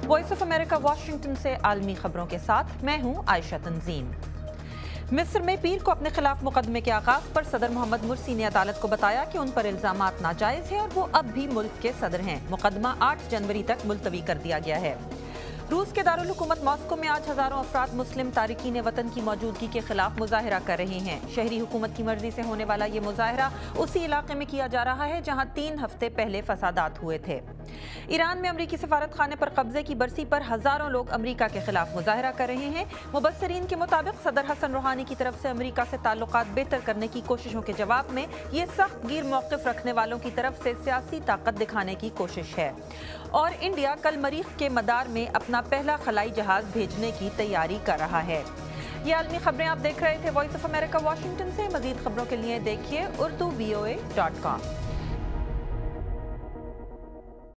Voice of America Washington से आलमी खबरों के साथ मैं हूं आयशा तंजीम। मिस्र में पीर को अपने खिलाफ मुकदमे के आगाज पर सदर मोहम्मद मुर्सी ने अदालत को बताया कि उन पर इल्जामात नाजायज हैं और वो अब भी मुल्क के सदर हैं। मुकदमा 8 जनवरी तक मुलतवी कर दिया गया है। रूस के दारुल हुकूमत मॉस्को में आज हजारों अफराद मुस्लिम तारिकीन वतन की मौजूदगी के खिलाफ मुजाहिरा कर रहे हैं। शहरी हुकूमत की मर्जी से होने वाला ये मुजाहिरा उसी इलाके में किया जा रहा है जहां 3 हफ्ते पहले फसादात हुए थे। ईरान में अमरीकी सफारत खाने पर कब्जे की बरसी पर हजारों लोग अमरीका के खिलाफ मुजाहिरा कर रहे हैं। मुबस्सरीन के मुताबिक सदर हसन रूहानी की तरफ से अमरीका से ताल्लुकात बेहतर करने की कोशिशों के जवाब में ये सख्त गिर मौक़िफ़ रखने वालों की तरफ से सियासी ताकत दिखाने की कोशिश है। और इंडिया कल मरीख के मदार में अपना पहला खलाई जहाज भेजने की तैयारी कर रहा है। ये आलमी खबरें आप देख रहे थे वॉइस ऑफ अमेरिका वाशिंगटन से। मजीद खबरों के लिए देखिए urdu voa.com।